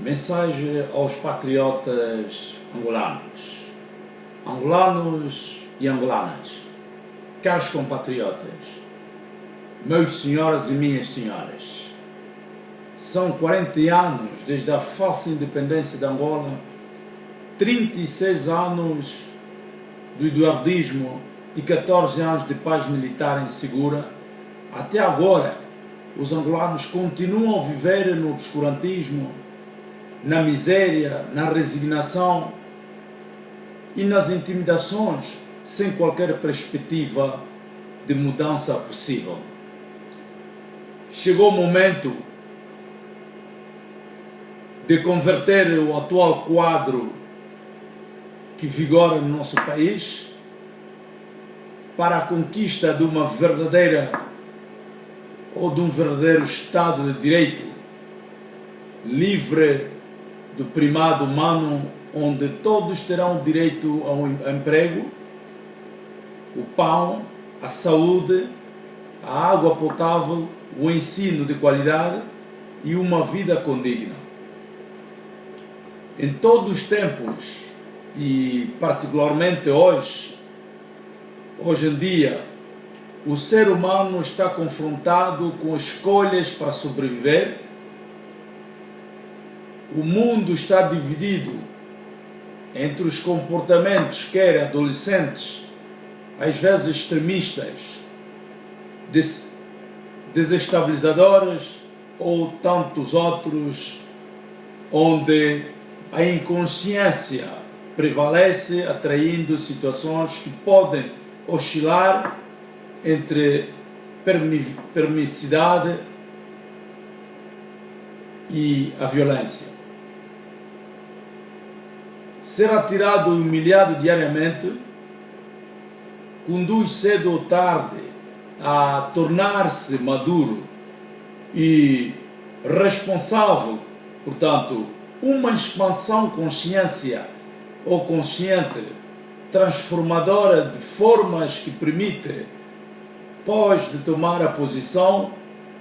Mensagem aos patriotas angolanos e angolanas, caros compatriotas, meus senhoras e minhas senhoras. São 40 anos desde a falsa independência de Angola, 36 anos do eduardismo e 14 anos de paz militar insegura. Até agora, os angolanos continuam a viver no obscurantismo, na miséria, na resignação e nas intimidações, sem qualquer perspectiva de mudança possível. Chegou o momento de converter o atual quadro que vigora no nosso país para a conquista de uma verdadeira ou de um verdadeiro Estado de Direito, livre do primado humano, onde todos terão direito ao emprego, o pão, a saúde, a água potável, o ensino de qualidade e uma vida condigna. Em todos os tempos, e particularmente hoje em dia, o ser humano está confrontado com escolhas para sobreviver. O mundo está dividido entre os comportamentos, quer adolescentes, às vezes extremistas, desestabilizadores, ou tantos outros, onde a inconsciência prevalece, atraindo situações que podem oscilar entre permissividade e a violência. Ser atirado e humilhado diariamente conduz cedo ou tarde a tornar-se maduro e responsável. Portanto, uma expansão consciência ou consciente transformadora de formas que permite, pós de tomar a posição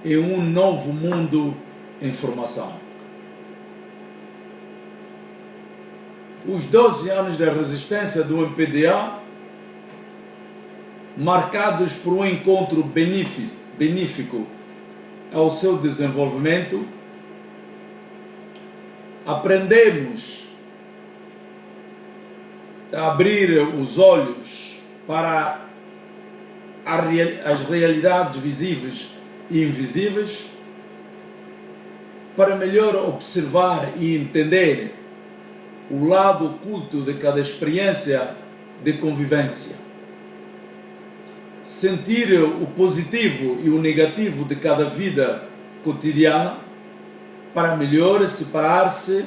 em um novo mundo em formação. Os 12 anos da resistência do MPDA, marcados por um encontro benéfico ao seu desenvolvimento, aprendemos a abrir os olhos para as realidades visíveis e invisíveis, para melhor observar e entender o lado oculto de cada experiência de convivência, sentir o positivo e o negativo de cada vida cotidiana, para melhor separar-se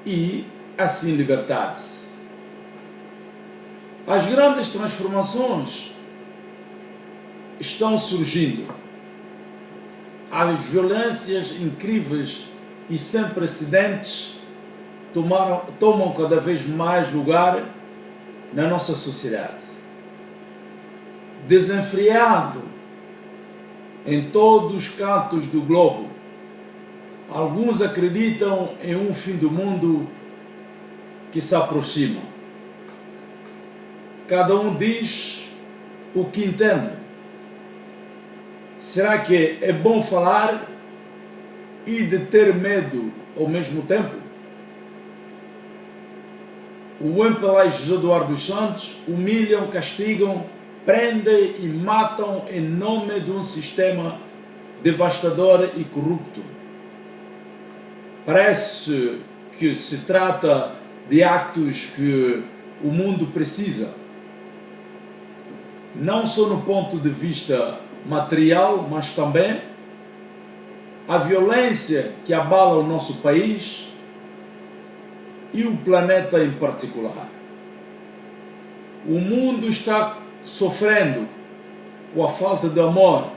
e assim libertar-se. As grandes transformações estão surgindo. As violências incríveis e sem precedentes tomam cada vez mais lugar na nossa sociedade. Desenfreado em todos os cantos do globo, alguns acreditam em um fim do mundo que se aproxima. Cada um diz o que entende. Será que é bom falar e de ter medo ao mesmo tempo? O MPLA José Eduardo dos Santos humilham, castigam, prendem e matam em nome de um sistema devastador e corrupto. Parece que se trata de atos que o mundo precisa, não só no ponto de vista material, mas também a violência que abala o nosso país e o planeta em particular. O mundo está sofrendo com a falta de amor,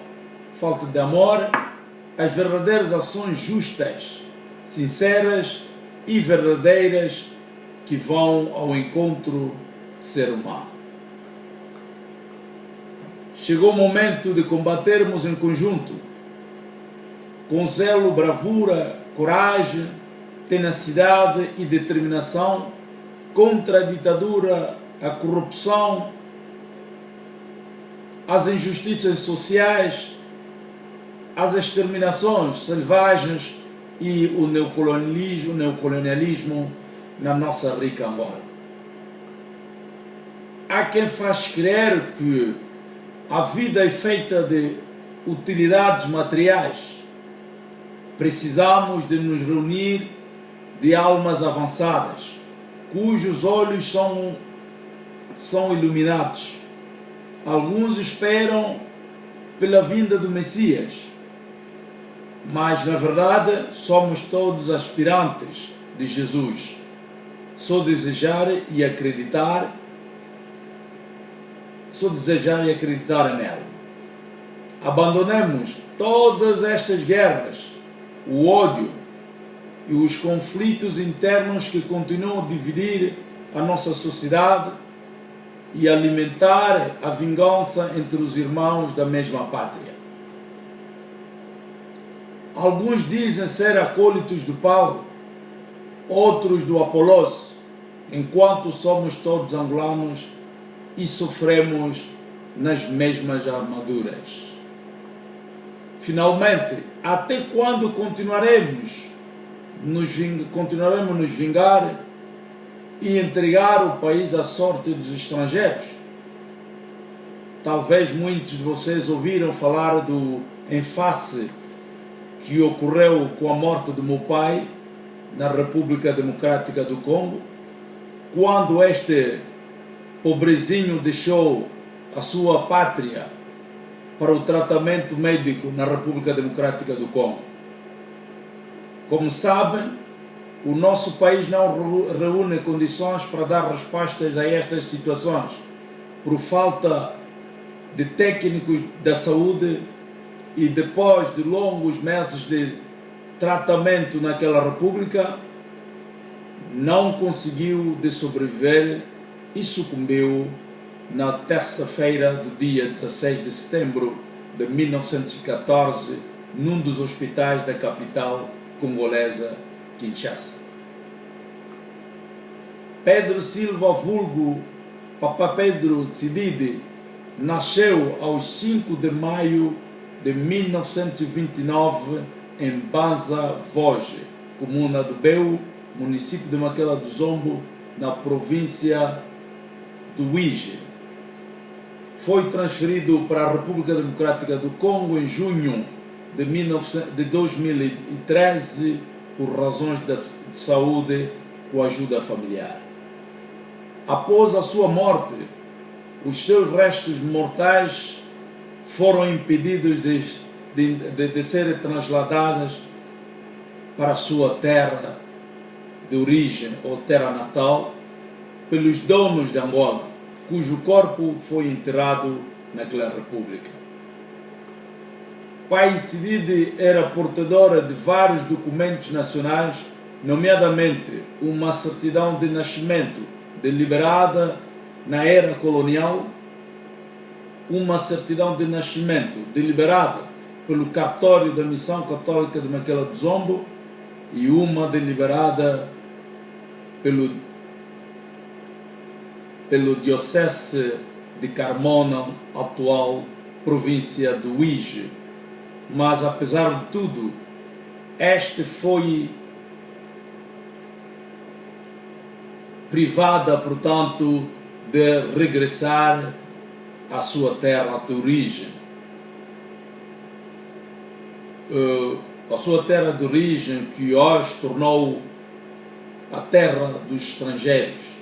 as verdadeiras ações justas, sinceras e verdadeiras que vão ao encontro do ser humano. Chegou o momento de combatermos em conjunto, com zelo, bravura, coragem tenacidade e determinação contra a ditadura, a corrupção, as injustiças sociais, as exterminações selvagens e o neocolonialismo na nossa rica Angola. Há quem faz crer que a vida é feita de utilidades materiais. Precisamos de nos reunir de almas avançadas, cujos olhos são iluminados. Alguns esperam pela vinda do Messias, mas na verdade somos todos aspirantes de Jesus. Só desejar e acreditar nele. Abandonemos todas estas guerras, o ódio e os conflitos internos que continuam a dividir a nossa sociedade e alimentar a vingança entre os irmãos da mesma pátria. Alguns dizem ser acólitos do Paulo, outros do Apolos, enquanto somos todos angolanos e sofremos nas mesmas armaduras. Finalmente, até quando continuaremos nos vingar e entregar o país à sorte dos estrangeiros? Talvez muitos de vocês ouviram falar do enlace que ocorreu com a morte do meu pai na República Democrática do Congo, quando este pobrezinho deixou a sua pátria para o tratamento médico na República Democrática do Congo. Como sabem, o nosso país não reúne condições para dar respostas a estas situações, por falta de técnicos da saúde, e depois de longos meses de tratamento naquela república, não conseguiu de sobreviver e sucumbiu na terça-feira do dia 16 de setembro de 1914, num dos hospitais da capital congolesa, Kinshasa. Pedro Silva, vulgo Papa Pedro Tsididi, nasceu aos 5 de maio de 1929 em Banza Voge, comuna do Beu, município de Maquela do Zombo, na província do Uíge. Foi transferido para a República Democrática do Congo em junho de 2013 por razões de saúde com ajuda familiar. Após a sua morte, os seus restos mortais foram impedidos de serem trasladados para a sua terra de origem ou terra natal pelos donos de Angola, cujo corpo foi enterrado naquela república. Pai Tsididi era portadora de vários documentos nacionais, nomeadamente uma certidão de nascimento deliberada na era colonial, uma certidão de nascimento deliberada pelo cartório da Missão Católica de Maquela do Zombo e uma deliberada pelo Diocese de Carmona, atual província do Uíge. Mas, apesar de tudo, este foi privada, portanto, de regressar à sua terra de origem. A sua terra de origem, que hoje tornou a terra dos estrangeiros,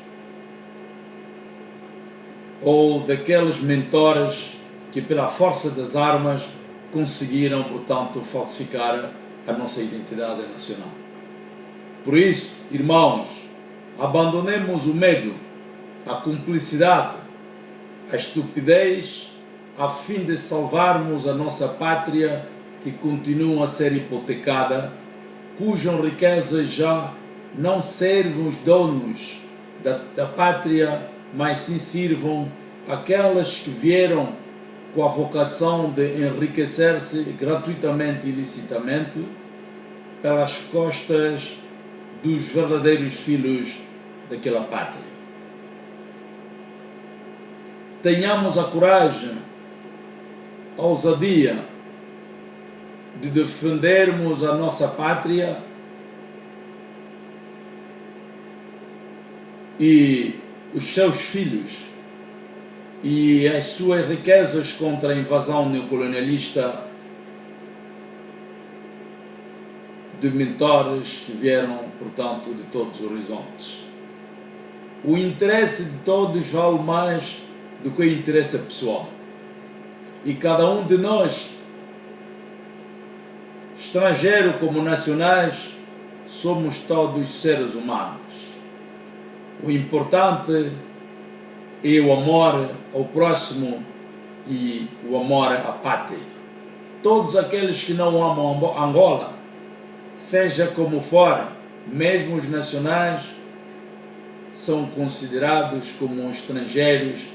ou daqueles mentores que, pela força das armas, conseguiram, portanto, falsificar a nossa identidade nacional. Por isso, irmãos, abandonemos o medo, a cumplicidade, a estupidez, a fim de salvarmos a nossa pátria, que continua a ser hipotecada, cujas riquezas já não servem os donos da pátria, mas sim sirvam aquelas que vieram com a vocação de enriquecer-se gratuitamente e ilicitamente pelas costas dos verdadeiros filhos daquela pátria. Tenhamos a coragem, a ousadia de defendermos a nossa pátria e os seus filhos e as suas riquezas contra a invasão neocolonialista de mentores que vieram, portanto, de todos os horizontes. O interesse de todos vale mais do que o interesse pessoal. E cada um de nós, estrangeiro como nacionais, somos todos seres humanos. O importante é o amor ao próximo e o amor à pátria. Todos aqueles que não amam Angola, seja como for, mesmo os nacionais, são considerados como estrangeiros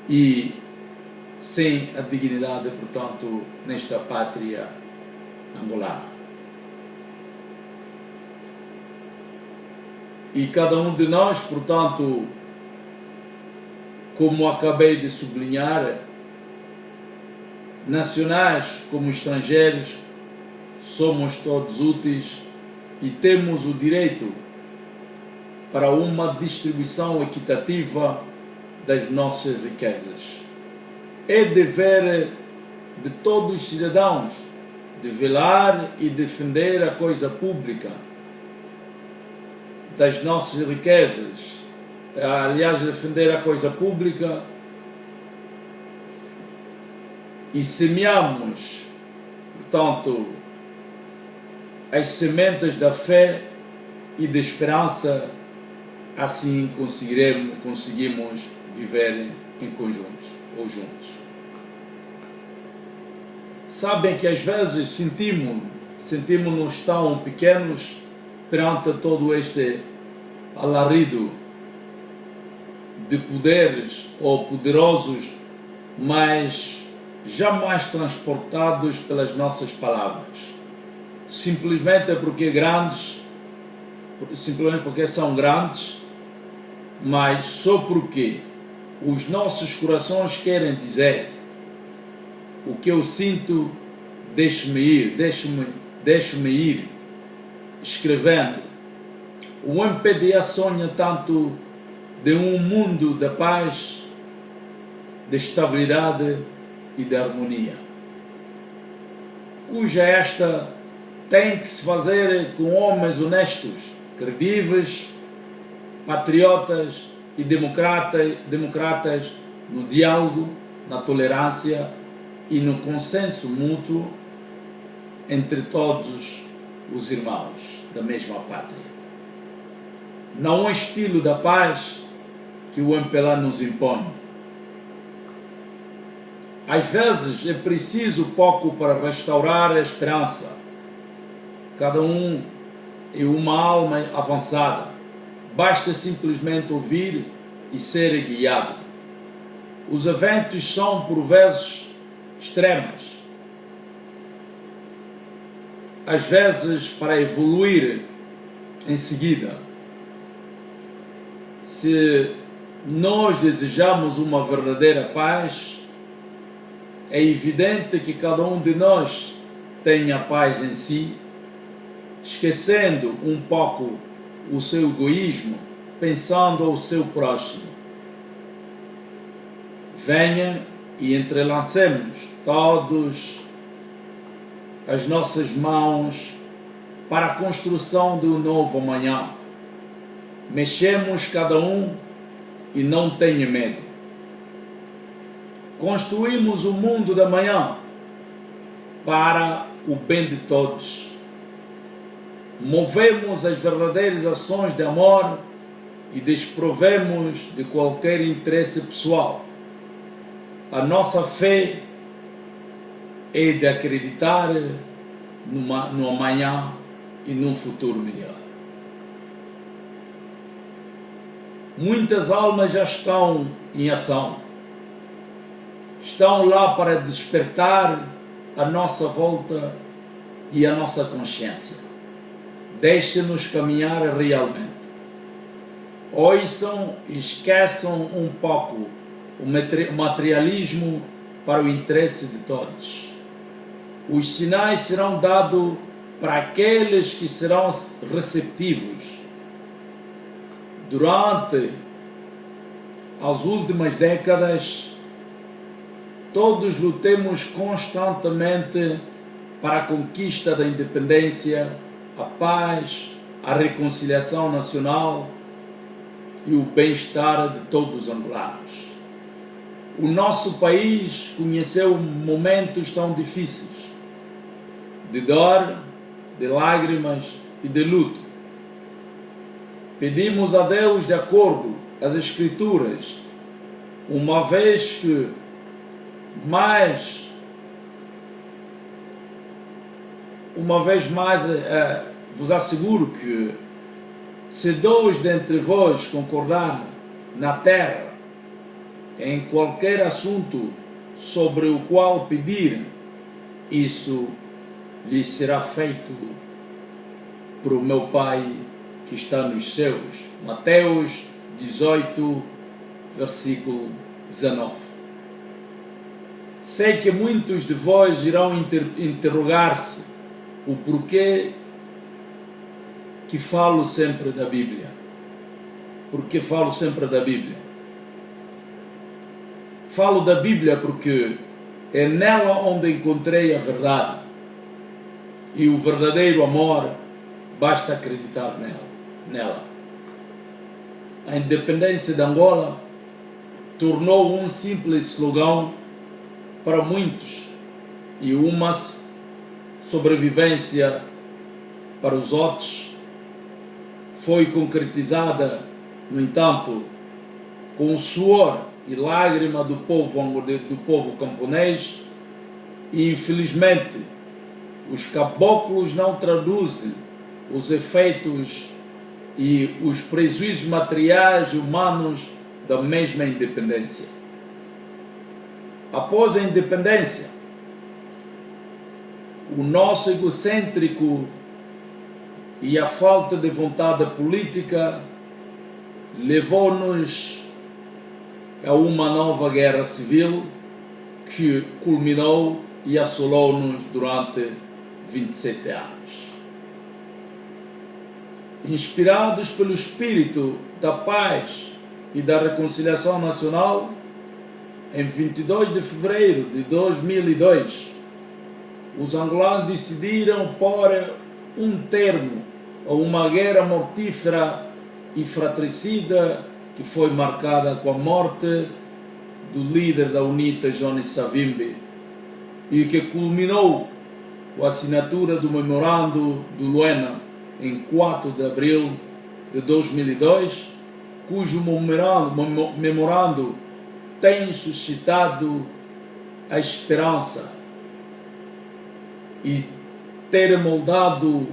e sem a dignidade, portanto, nesta pátria angolana. E cada um de nós, portanto, como acabei de sublinhar, nacionais como estrangeiros, somos todos úteis e temos o direito para uma distribuição equitativa das nossas riquezas. É dever de todos os cidadãos de velar e defender a coisa pública das nossas riquezas. Aliás, defender a coisa pública e semeamos, portanto, as sementes da fé e da esperança, assim conseguimos viver em conjuntos ou juntos. Sabem que às vezes sentimos-nos tão pequenos perante todo este alarido de poderes ou poderosos, mas jamais transportados pelas nossas palavras. Simplesmente porque são grandes, mas só porque os nossos corações querem dizer: o que eu sinto, deixe-me ir, escrevendo. O MPDA sonha tanto de um mundo da paz, de estabilidade e de harmonia, cuja esta tem que se fazer com homens honestos, credíveis, patriotas e democratas no diálogo, na tolerância e no consenso mútuo entre todos os irmãos da mesma pátria. Não é estilo da paz que o MPLA nos impõe. Às vezes é preciso pouco para restaurar a esperança. Cada um é uma alma avançada. Basta simplesmente ouvir e ser guiado. Os eventos são, por vezes, extremos. Às vezes, para evoluir em seguida. Se nós desejamos uma verdadeira paz, é evidente que cada um de nós tenha paz em si, esquecendo um pouco o seu egoísmo, pensando ao seu próximo. Venha e entrelancemos todos as nossas mãos para a construção de um novo amanhã. Mexemos cada um e não tenha medo. Construímos o mundo da manhã para o bem de todos. Movemos as verdadeiras ações de amor e desprovemos de qualquer interesse pessoal. A nossa fé é de acreditar no amanhã e num futuro melhor. Muitas almas já estão em ação. Estão lá para despertar a nossa volta e a nossa consciência. Deixe-nos caminhar realmente. Ouçam e esqueçam um pouco o materialismo para o interesse de todos. Os sinais serão dados para aqueles que serão receptivos. Durante as últimas décadas, todos lutemos constantemente para a conquista da independência, a paz, a reconciliação nacional e o bem-estar de todos os angolanos. O nosso país conheceu momentos tão difíceis, de dor, de lágrimas e de luto. Pedimos a Deus, de acordo com as Escrituras, uma vez mais vos asseguro que se dois dentre vós concordarem na terra em qualquer assunto sobre o qual pedirem, isso lhes será feito por o meu Pai que está nos céus. Mateus 18, versículo 19. Sei que muitos de vós irão interrogar-se o porquê que falo sempre da Bíblia. Porque falo sempre da Bíblia. Falo da Bíblia porque é nela onde encontrei a verdade. E o verdadeiro amor, basta acreditar nela. A independência de Angola tornou um simples slogan para muitos e uma sobrevivência para os outros. Foi concretizada, no entanto, com o suor e lágrima do povo camponês, e infelizmente os caboclos não traduzem os efeitos e os prejuízos materiais e humanos da mesma independência. Após a independência, o nosso egocêntrico e a falta de vontade política levou-nos a uma nova guerra civil que culminou e assolou-nos durante 27 anos. Inspirados pelo espírito da paz e da reconciliação nacional, em 22 de fevereiro de 2002, os angolanos decidiram pôr um termo a uma guerra mortífera e fratricida que foi marcada com a morte do líder da UNITA, Johnny Savimbi, e que culminou com a assinatura do memorando do Luena em 4 de abril de 2002, cujo memorando tem suscitado a esperança e ter moldado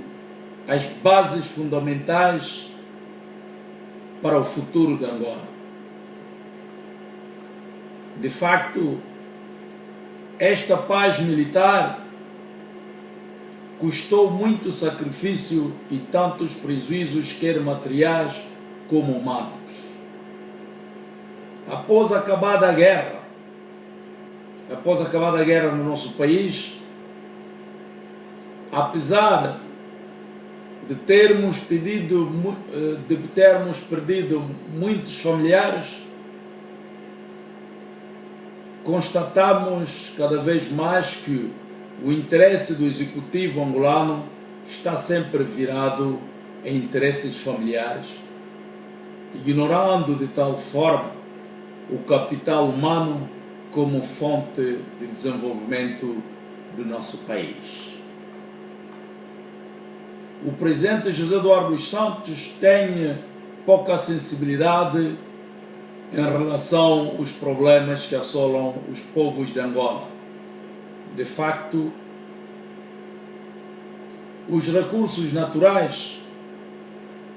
as bases fundamentais para o futuro de Angola. De facto, esta paz militar custou muito sacrifício e tantos prejuízos, quer materiais como humanos. Após acabada a guerra no nosso país, apesar de termos perdido muitos familiares, constatamos cada vez mais que o interesse do executivo angolano está sempre virado em interesses familiares, ignorando de tal forma o capital humano como fonte de desenvolvimento do nosso país. O presidente José Eduardo dos Santos tem pouca sensibilidade em relação aos problemas que assolam os povos de Angola. De facto, os recursos naturais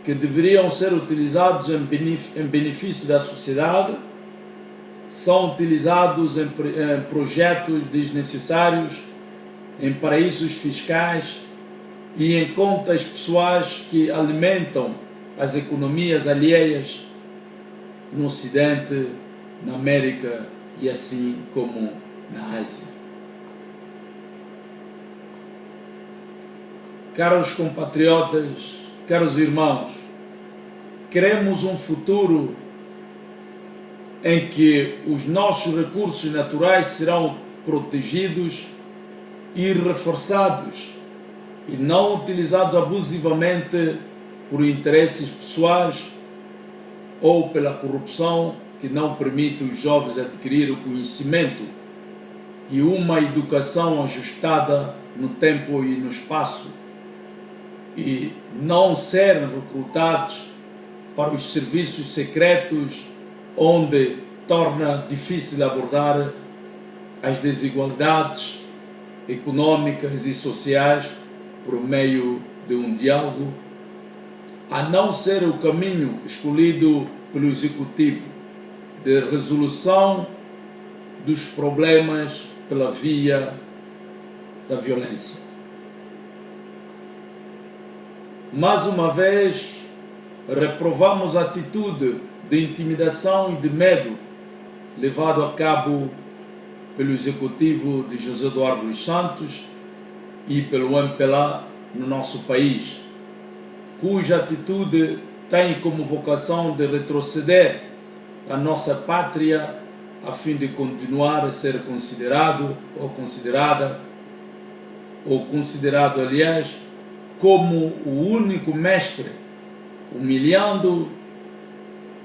que deveriam ser utilizados em benefício da sociedade são utilizados em projetos desnecessários, em paraísos fiscais e em contas pessoais que alimentam as economias alheias no Ocidente, na América e assim como na Ásia. Caros compatriotas, caros irmãos, queremos um futuro em que os nossos recursos naturais serão protegidos e reforçados e não utilizados abusivamente por interesses pessoais ou pela corrupção que não permite os jovens adquirir o conhecimento e uma educação ajustada no tempo e no espaço e não serem recrutados para os serviços secretos, onde torna difícil abordar as desigualdades econômicas e sociais por meio de um diálogo, a não ser o caminho escolhido pelo Executivo de resolução dos problemas pela via da violência. Mais uma vez, reprovamos a atitude de intimidação e de medo levado a cabo pelo Executivo de José Eduardo dos Santos e pelo MPLA no nosso país, cuja atitude tem como vocação de retroceder a nossa pátria a fim de continuar a ser considerado, aliás, como o único mestre, humilhando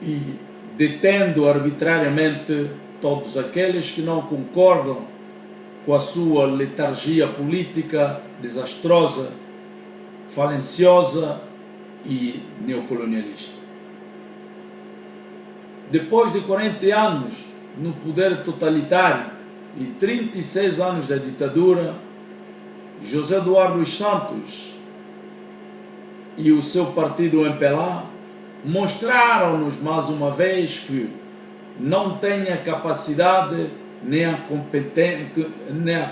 e detendo arbitrariamente todos aqueles que não concordam com a sua letargia política desastrosa, falenciosa e neocolonialista. Depois de 40 anos no poder totalitário e 36 anos da ditadura, José Eduardo dos Santos e o seu partido MPLA mostraram-nos mais uma vez que não têm a capacidade nem a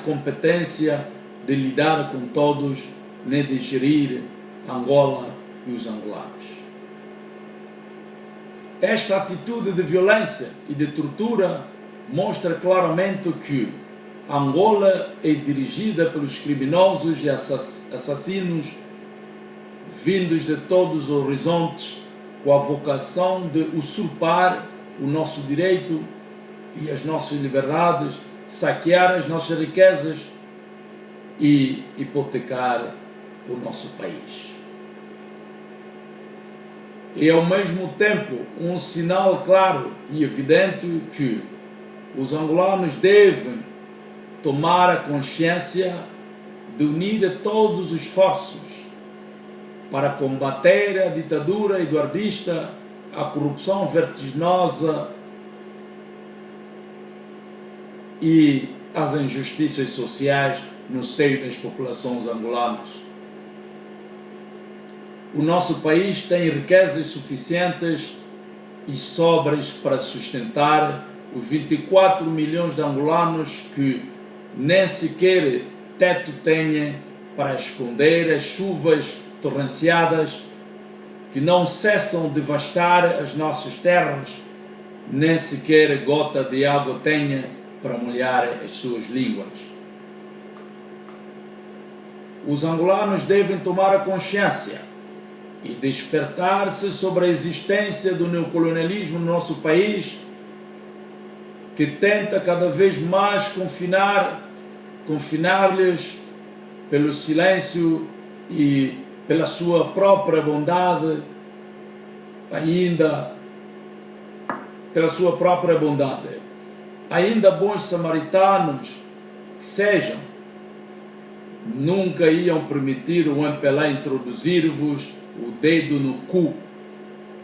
competência de lidar com todos, nem de gerir Angola e os angolanos. Esta atitude de violência e de tortura mostra claramente que Angola é dirigida pelos criminosos e assassinos vindos de todos os horizontes com a vocação de usurpar o nosso direito e as nossas liberdades, saquear as nossas riquezas e hipotecar o nosso país. É ao mesmo tempo um sinal claro e evidente que os angolanos devem tomar a consciência de unir todos os esforços para combater a ditadura eduardista, a corrupção vertiginosa e as injustiças sociais no seio das populações angolanas. O nosso país tem riquezas suficientes e sobras para sustentar os 24 milhões de angolanos que nem sequer teto têm para esconder as chuvas torrenciadas que não cessam de devastar as nossas terras, nem sequer gota de água tenha para molhar as suas línguas. Os angolanos devem tomar a consciência e despertar-se sobre a existência do neocolonialismo no nosso país, que tenta cada vez mais confinar-lhes pelo silêncio e pela sua própria bondade, ainda bons samaritanos que sejam, nunca iam permitir o MPLA introduzir-vos o dedo no cu.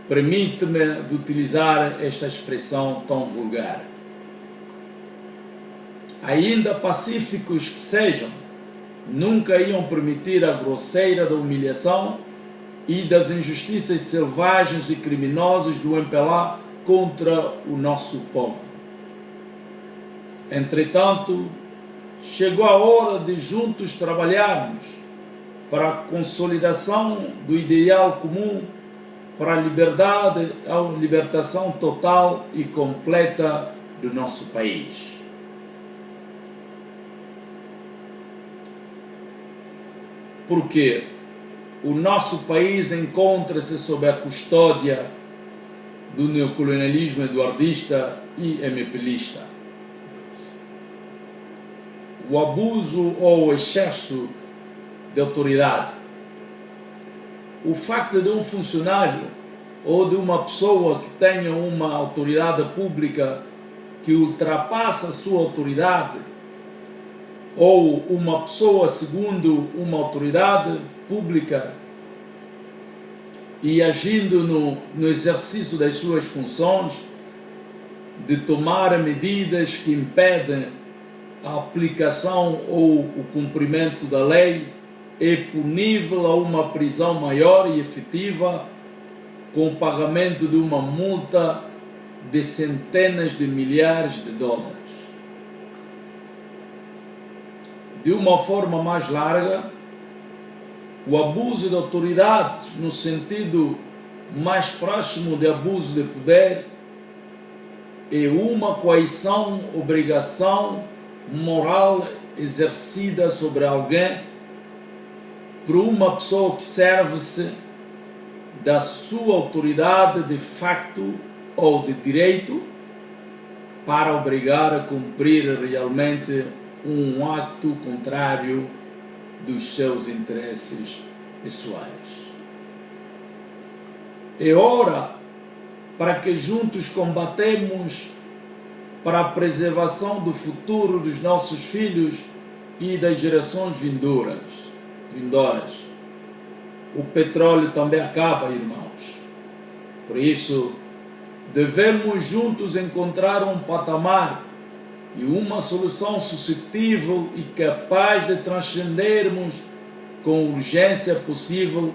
Permite-me de utilizar esta expressão tão vulgar. Ainda pacíficos que sejam, nunca iam permitir a grosseira da humilhação e das injustiças selvagens e criminosas do MPLA contra o nosso povo. Entretanto, chegou a hora de juntos trabalharmos para a consolidação do ideal comum, para a liberdade, a libertação total e completa do nosso país. Porque o nosso país encontra-se sob a custódia do neocolonialismo eduardista e MPLista. O abuso ou o excesso de autoridade. O facto de um funcionário ou de uma pessoa que tenha uma autoridade pública que ultrapassa a sua autoridade, ou uma pessoa segundo uma autoridade pública e agindo no exercício das suas funções, de tomar medidas que impedem a aplicação ou o cumprimento da lei, é punível a uma prisão maior e efetiva, com o pagamento de uma multa de centenas de milhares de dólares. De uma forma mais larga, o abuso de autoridade, no sentido mais próximo de abuso de poder, é uma coação, obrigação moral exercida sobre alguém por uma pessoa que serve-se da sua autoridade de facto ou de direito para obrigar a cumprir realmente um ato contrário dos seus interesses pessoais. É hora para que juntos combatemos para a preservação do futuro dos nossos filhos e das gerações vindouras. O petróleo também acaba, irmãos. Por isso, devemos juntos encontrar um patamar e uma solução suscetível e capaz de transcendermos com urgência possível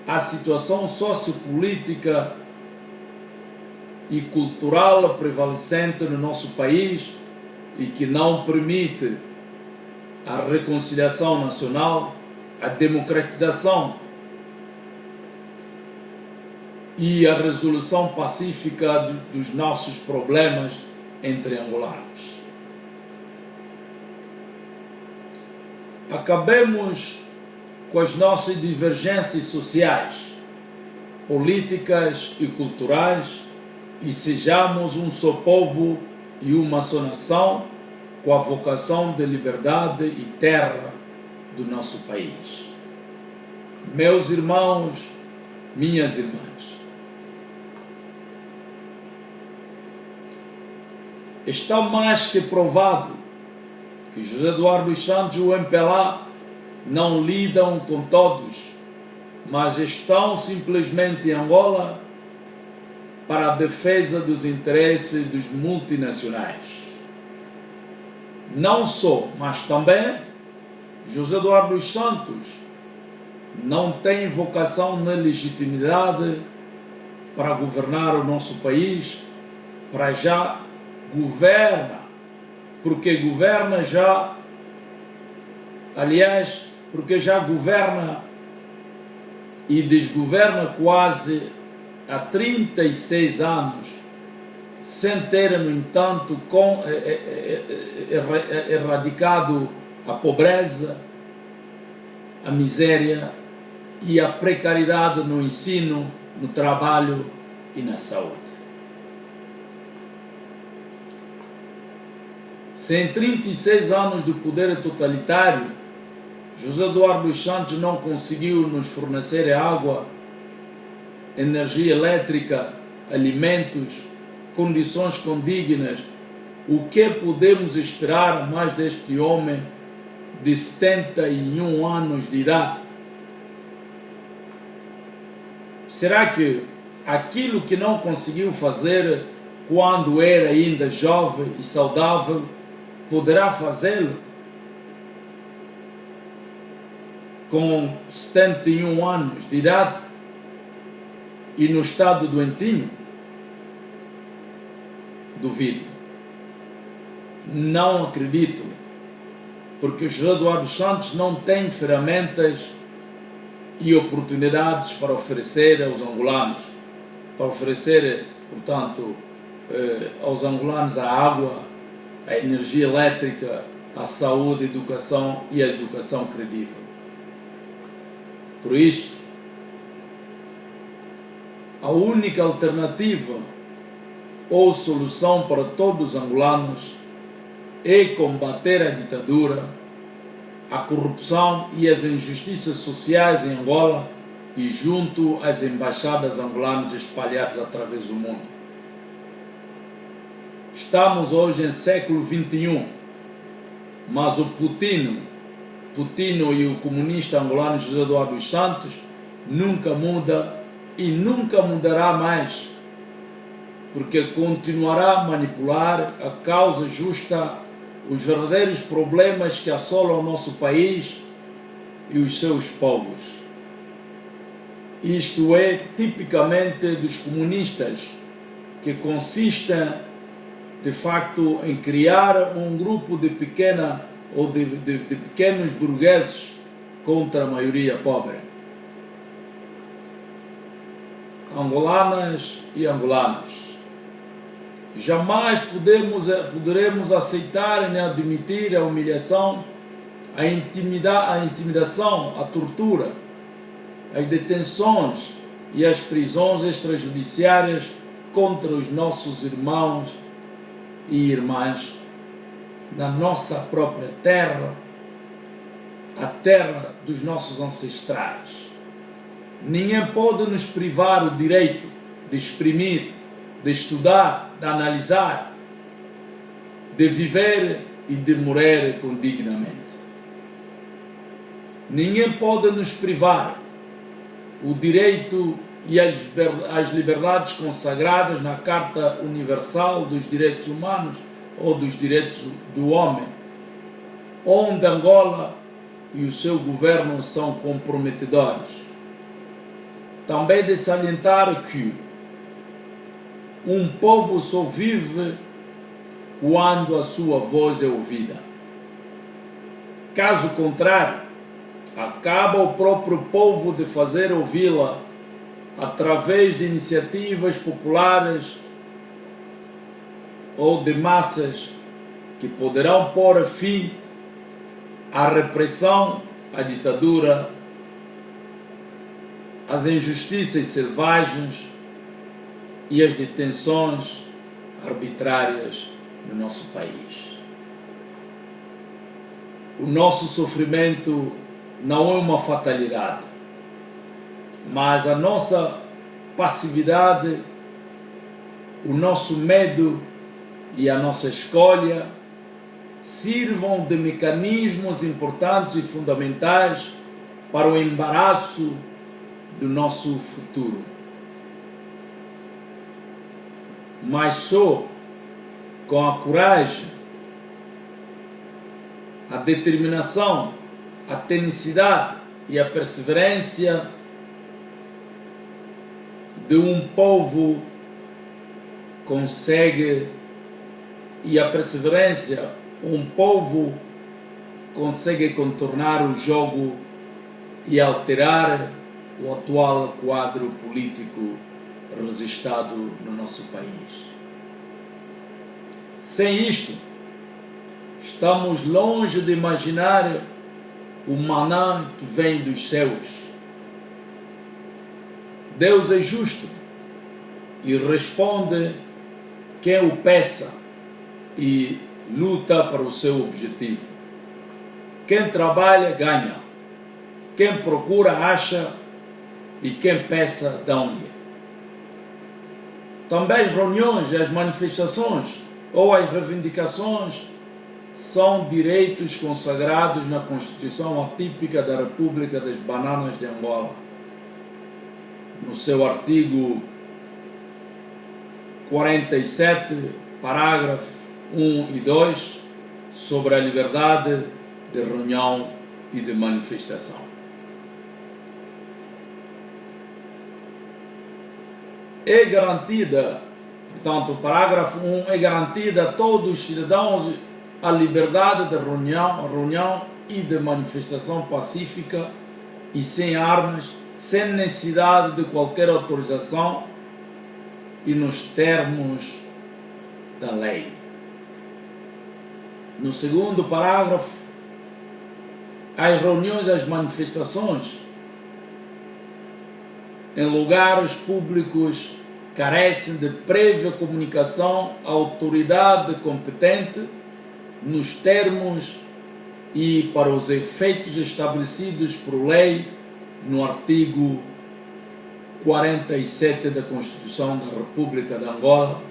a situação sociopolítica e cultural prevalecente no nosso país e que não permite a reconciliação nacional, a democratização e a resolução pacífica dos nossos problemas entre angolanos. Acabemos com as nossas divergências sociais, políticas e culturais e sejamos um só povo e uma só nação com a vocação de liberdade e terra do nosso país. Meus irmãos, minhas irmãs, está mais que provado que José Eduardo dos Santos e o MPLA não lidam com todos, mas estão simplesmente em Angola para a defesa dos interesses dos multinacionais. Não só, mas também José Eduardo dos Santos não tem vocação nem legitimidade para governar o nosso país, para já governa, porque governa já, aliás, porque já governa e desgoverna quase há 36 anos, sem ter, no entanto, erradicado a pobreza, a miséria e a precariedade no ensino, no trabalho e na saúde. Se em 36 anos do poder totalitário, José Eduardo dos Santos não conseguiu nos fornecer água, energia elétrica, alimentos, condições condignas, o que podemos esperar mais deste homem de 71 anos de idade? Será que aquilo que não conseguiu fazer quando era ainda jovem e saudável, poderá fazê-lo com 71 anos de idade e no estado doentinho? Duvido. Não acredito, porque José Eduardo Santos não tem ferramentas e oportunidades para oferecer aos angolanos, para oferecer, portanto, aos angolanos a água, a energia elétrica, a saúde, a educação e a educação credível. Por isso, a única alternativa ou solução para todos os angolanos é combater a ditadura, a corrupção e as injustiças sociais em Angola e junto às embaixadas angolanas espalhadas através do mundo. Estamos hoje em século XXI, mas o Putin e o comunista angolano José Eduardo dos Santos nunca muda e nunca mudará mais, porque continuará a manipular a causa justa, os verdadeiros problemas que assolam o nosso país e os seus povos. Isto é tipicamente dos comunistas, que consistem de facto em criar um grupo de pequenos burgueses contra a maioria pobre. Angolanas e angolanos, jamais poderemos aceitar nem admitir a humilhação, a intimidação, a tortura, as detenções e as prisões extrajudiciárias contra os nossos irmãos e irmãs na nossa própria terra, a terra dos nossos ancestrais. Ninguém pode nos privar o direito de exprimir, de estudar, de analisar, de viver e de morrer dignamente. Ninguém pode nos privar o direito e as liberdades consagradas na Carta Universal dos Direitos Humanos ou dos Direitos do Homem, onde Angola e o seu governo são comprometedores. Também de salientar que um povo só vive quando a sua voz é ouvida. Caso contrário, acaba o próprio povo de fazer ouvi-la através de iniciativas populares ou de massas que poderão pôr fim à repressão, à ditadura, às injustiças selvagens e às detenções arbitrárias no nosso país. O nosso sofrimento não é uma fatalidade, mas a nossa passividade, o nosso medo e a nossa escolha sirvam de mecanismos importantes e fundamentais para o embaraço do nosso futuro. Mas só com a coragem, a determinação, a tenacidade e a perseverança de um povo consegue, e a perseverança, um povo consegue contornar o jogo e alterar o atual quadro político registrado no nosso país. Sem isto, estamos longe de imaginar o maná que vem dos céus. Deus é justo e responde quem o peça e luta para o seu objetivo. Quem trabalha, ganha. Quem procura, acha, e quem peça, dá-lhe. Também as reuniões, as manifestações ou as reivindicações são direitos consagrados na Constituição Atípica da República das Bananas de Angola, no seu artigo 47, parágrafo 1 e 2, sobre a liberdade de reunião e de manifestação. É garantida, portanto, o parágrafo 1 é garantida a todos os cidadãos a liberdade de reunião e de manifestação pacífica e sem armas, sem necessidade de qualquer autorização e nos termos da lei. No segundo parágrafo, as reuniões, as manifestações em lugares públicos carecem de prévia comunicação à autoridade competente nos termos e para os efeitos estabelecidos por lei no artigo 47 da Constituição da República de Angola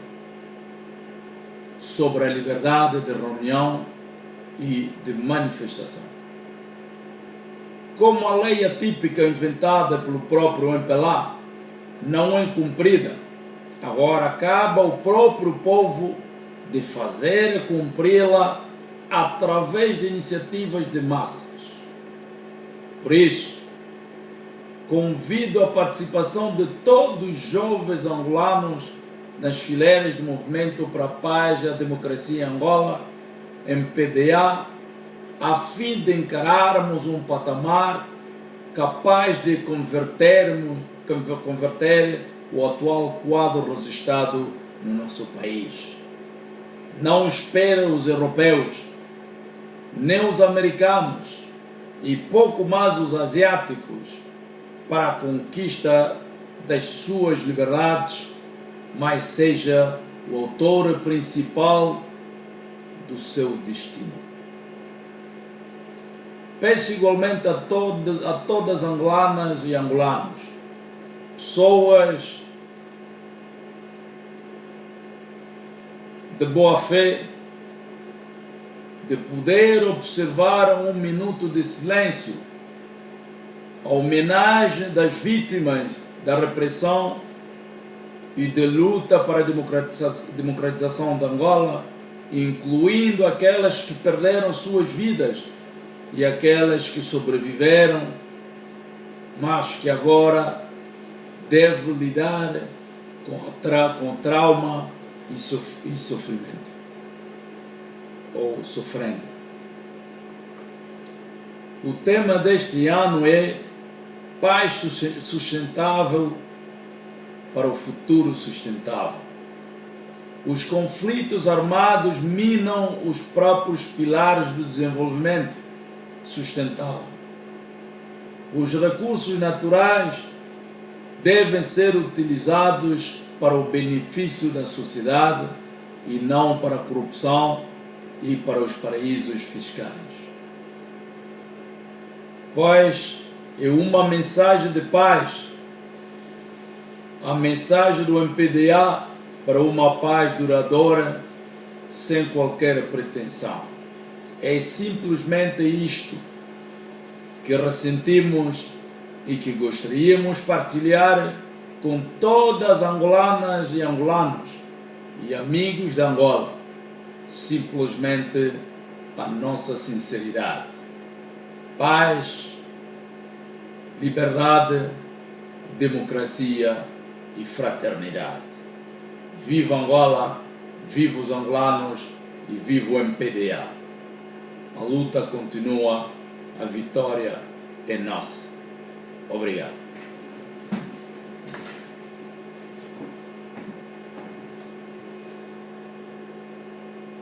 sobre a liberdade de reunião e de manifestação. Como a lei atípica inventada pelo próprio MPLA não é cumprida, agora cabe ao próprio povo de fazer cumpri-la através de iniciativas de massas. Por isso, convido a participação de todos os jovens angolanos nas fileiras do Movimento para a Paz e a Democracia em Angola, MPDA, a fim de encararmos um patamar capaz de converter o atual quadro registrado no nosso país. Não espere os europeus, nem os americanos e pouco mais os asiáticos para a conquista das suas liberdades, mas seja o autor principal do seu destino. Peço igualmente a todas angolanas e angolanos, pessoas de boa fé, de poder observar um minuto de silêncio, a homenagem das vítimas da repressão e de luta para a democratização de Angola, incluindo aquelas que perderam suas vidas e aquelas que sobreviveram, mas que agora devem lidar com trauma e sofrimento, ou sofrendo. O tema deste ano é Paz Sustentável para o Futuro Sustentável. Os conflitos armados minam os próprios pilares do desenvolvimento sustentável. Os recursos naturais devem ser utilizados para o benefício da sociedade e não para a corrupção e para os paraísos fiscais. Pois é uma mensagem de paz, a mensagem do MPDA para uma paz duradoura, sem qualquer pretensão. É simplesmente isto que ressentimos e que gostaríamos de partilhar com todas as angolanas e angolanos e amigos de Angola. Simplesmente a nossa sinceridade. Paz, liberdade, democracia e fraternidade. Viva Angola, viva os angolanos e viva o MPDA. A luta continua, a vitória é nossa. Obrigado.